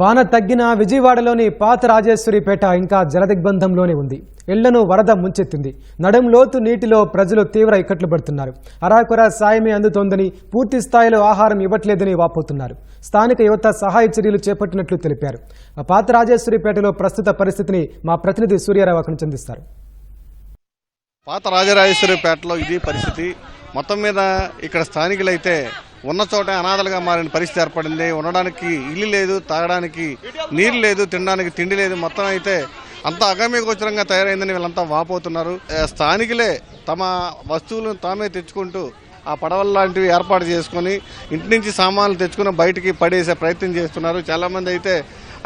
వాన తగ్గిన విజయవాడలోని పాత రాజేశ్వరిపేట ఇంకా జలదిగ్బంధంలోనే ఉంది. ఇళ్లను వరద ముంచెత్తింది. నడుం లోతు నీటిలో ప్రజలు తీవ్ర ఇక్కట్లు పడుతున్నారు. అరాకొర సాయమే అందుతోందని, పూర్తి స్థాయిలో ఆహారం ఇవ్వట్లేదని వాపోతున్నారు. స్థానిక యువత సహాయ చర్యలు చేపట్టినట్లు తెలిపారు. పాత రాజేశ్వరిపేటలో ప్రస్తుత పరిస్థితిని మా ప్రతినిధి సూర్యారావు అక్కడి నుంచి అందిస్తారు. పాత రాజరాజేశ్వరిపేటలో ఇది పరిస్థితి. మొత్తం మీద ఇక్కడ స్థానికులైతే ఉన్న చోట అనాథలుగా మారిన పరిస్థితి ఏర్పడింది. ఉండడానికి ఇల్లు లేదు, తాగడానికి నీరు లేదు, తినడానికి తిండి లేదు. మొత్తం అయితే అంత అగమ్యగోచరంగా తయారైందని వీళ్ళంతా వాపోతున్నారు. స్థానికులే తమ వస్తువులను తామే తెచ్చుకుంటూ ఆ పడవల లాంటివి ఏర్పాటు చేసుకుని ఇంటి నుంచి సామాన్లు తెచ్చుకుని బయటికి పడేసే ప్రయత్నం చేస్తున్నారు. చాలా మంది అయితే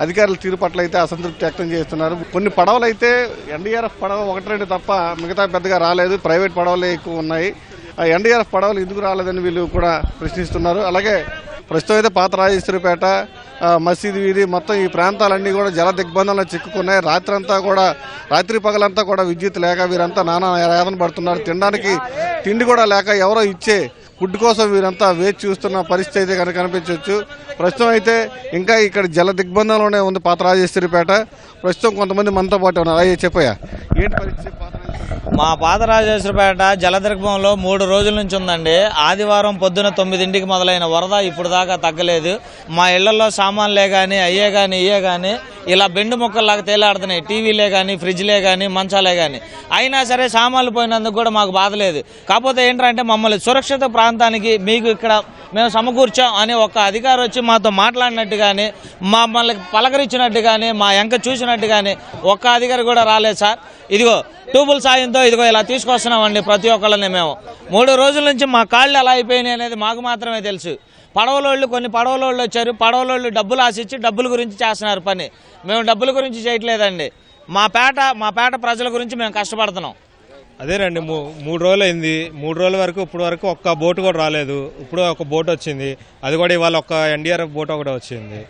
అధికారుల తీరు పట్ల అయితే అసంతృప్తి వ్యక్తం చేస్తున్నారు. కొన్ని పడవలు అయితే ఎన్డీఆర్ఎఫ్ పడవ 1-2 తప్ప మిగతా పెద్దగా రాలేదు. ప్రైవేట్ పడవలే ఎక్కువ ఉన్నాయి. ఆ ఎన్డీఆర్ఎఫ్ పడవలు ఎందుకు రాలేదని వీళ్ళు కూడా ప్రశ్నిస్తున్నారు. అలాగే ప్రస్తుతం అయితే పాత రాజేశ్వరిపేట, మసీదు వీధి మొత్తం ఈ ప్రాంతాలన్నీ కూడా జల దిగ్బంధంలో చిక్కుకున్నాయి. రాత్రి పగలంతా కూడా విద్యుత్ లేక వీరంతా నానా యాతన పడుతున్నారు. తినడానికి తిండి కూడా లేక ఎవరో ఇచ్చే ఫుడ్ కోసం వీరంతా వేచి చూస్తున్న పరిస్థితి అయితే కనుక కనిపించవచ్చు. ప్రస్తుతం అయితే ఇంకా ఇక్కడ జల దిగ్బంధంలోనే ఉంది పాత రాజేశ్వరిపేట. ప్రస్తుతం కొంతమంది మనతో పాటు ఉన్నారు. అయ్యే చెప్పయ్యా, ఏంటి పరిస్థితి? మా పాత రాజేశ్వరిపేట జలదిగ్బంధంలో 3 రోజుల నుంచి ఉందండి. ఆదివారం పొద్దున 9ంటికి మొదలైన వరద ఇప్పుడు దాకా తగ్గలేదు. మా ఇళ్లలో సామాన్లే కానీ అయ్యే కానీ ఇయ్యే కానీ ఇలా బెండు మొక్కల్లాగా తేలాడుతున్నాయి. టీవీలే కానీ, ఫ్రిడ్జ్లే కానీ, మంచాలే కానీ. అయినా సరే సామాన్లు పోయినందుకు కూడా మాకు బాధ లేదు. కాకపోతే ఏంటంటే మమ్మల్ని సురక్షిత ప్రాంతానికి మీకు ఇక్కడ మేము సమకూర్చాం అని ఒక అధికారి వచ్చి మాతో మాట్లాడినట్టు కానీ, మమ్మల్ని పలకరించినట్టు కానీ, మా ఎంక చూసినట్టు కానీ ఒక్క అధికారి కూడా రాలేదు సార్. ఇదిగో ట్యూబుల్ సాయంతో ఇదిగో ఇలా తీసుకొస్తున్నామండి ప్రతి ఒక్కళ్ళని. మేము 3 రోజుల నుంచి మా కాళ్ళు ఎలా అయిపోయినాయి అనేది మాకు మాత్రమే తెలుసు. కొన్ని పడవలోళ్ళు వచ్చారు. పడవలోళ్ళు డబ్బులు ఆశించి డబ్బుల గురించి చేస్తున్నారు పని. మేము డబ్బుల గురించి చేయట్లేదండి. మా పేట ప్రజల గురించి మేము కష్టపడుతున్నాం. అదేనండి, 3 రోజులు అయింది. 3 రోజుల వరకు ఇప్పుడు వరకు ఒక్క బోటు కూడా రాలేదు. ఇప్పుడు ఒక బోట్ వచ్చింది. అది కూడా ఇవాళ ఒక్క ఎన్డీఆర్ఎఫ్ బోట్ ఒకటే వచ్చింది.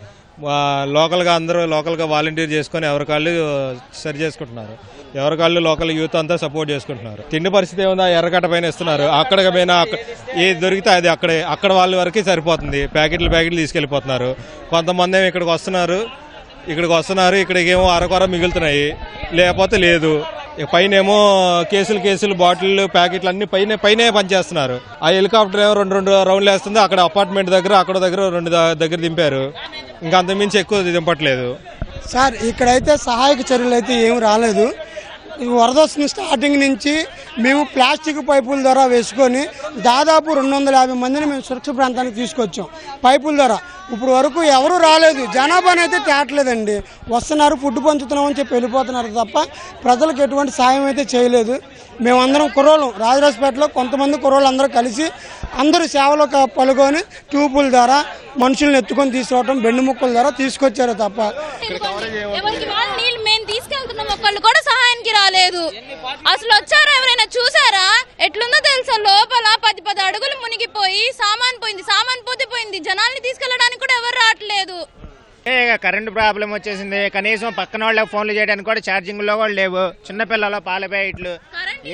అందరూ లోకల్గా వాలంటీర్ చేసుకొని ఎవరికాళ్ళు సరి చేసుకుంటున్నారు. ఎవరికాళ్ళు లోకల్ యూత్ అంతా సపోర్ట్ చేసుకుంటున్నారు. తిండి పరిస్థితి ఏముందా, ఎర్రగడ్డ పైన ఇస్తున్నారు. అక్కడికి పోయినా ఏది దొరికితే అది అక్కడ వాళ్ళ వరకు సరిపోతుంది. ప్యాకెట్లు తీసుకెళ్లిపోతున్నారు. కొంతమంది ఇక్కడికి వస్తున్నారు. ఇక్కడికి ఏమో అరకొర మిగులుతున్నాయి, లేకపోతే లేదు. పైనేమో కేసులు బాటిల్ ప్యాకెట్లు అన్ని పైనే పనిచేస్తున్నారు. ఆ హెలికాప్టర్ ఏమో 2 రౌండ్లు వేస్తుంది. అక్కడ అపార్ట్మెంట్ దగ్గర 2 దగ్గర దింపారు. ఇంకా అంతకుమించి ఎక్కువ దింపట్లేదు సార్. ఇక్కడైతే సహాయక చర్యలు అయితే ఏమి రాలేదు. వరద వస్తున్న స్టార్టింగ్ నుంచి మేము ప్లాస్టిక్ పైపుల ద్వారా వేసుకొని దాదాపు 250 మందిని మేము సురక్షిత ప్రాంతానికి తీసుకొచ్చాం పైపుల ద్వారా. ఇప్పుడు వరకు ఎవరు రాలేదు. జనాభాని అయితే తేటలేదండి. వస్తున్నారు, ఫుడ్ పంచుతున్నామని చెప్పి వెళ్ళిపోతున్నారు తప్ప ప్రజలకు ఎటువంటి సాయం అయితే చేయలేదు. మేమందరం కుర్రోళ్ళు రాజరాజపేటలో కొంతమంది కుర్రోళ్ళు అందరూ కలిసి అందరూ సేవలో పాల్గొని ట్యూబుల ద్వారా మనుషులను ఎత్తుకొని తీసుకురావడం, బెండు ముక్కల ద్వారా తీసుకొచ్చారు తప్ప ఒకళ్ళు కూడా సహాయానికి రాలేదు. అసలు వచ్చారా, ఎవరైనా చూసారా? ఎట్లుందో తెలుసా, లోపల 10 అడుగులు మునిగిపోయి సామాన్ పోయింది. జనాల్ని తీసుకెళ్లడానికి కూడా ఎవరు రావట్లేదు. కరెంటు ప్రాబ్లం వచ్చేసింది. కనీసం పక్కన వాళ్ళకి ఫోన్లు చేయడానికి కూడా ఛార్జింగ్ లో కూడా లేవు. చిన్నపిల్లలు పాల ప్యాకెట్లు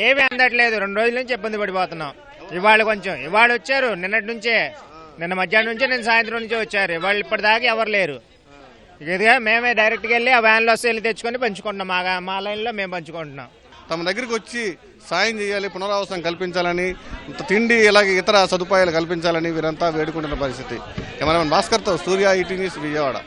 ఏమీ అందట్లేదు. 2 రోజుల నుంచి ఇబ్బంది పడిపోతున్నాం. ఇవాళ వచ్చారు. నిన్న మధ్యాహ్నం నుంచి, నిన్న సాయంత్రం నుంచి వచ్చారు. ఇవాళ ఇప్పటిదాకా ఎవరు లేరు. ఇదిగా మేమే డైరెక్ట్గా వెళ్ళి ఆ వ్యాన్లో వస్తే వెళ్ళి తెచ్చుకొని పంచుకుంటున్నాం. మా లైన్లో మేము పంచుకుంటున్నాం. తమ దగ్గరికి వచ్చి సాయం చేయాలి, పునరావాసం కల్పించాలని, తిండి ఇలాగే ఇతర సదుపాయాలు కల్పించాలని వీరంతా వేడుకుంటున్న పరిస్థితి. కెమెరామెన్ భాస్కర్తో సూర్య, ఈటీ న్యూస్, విజయవాడ.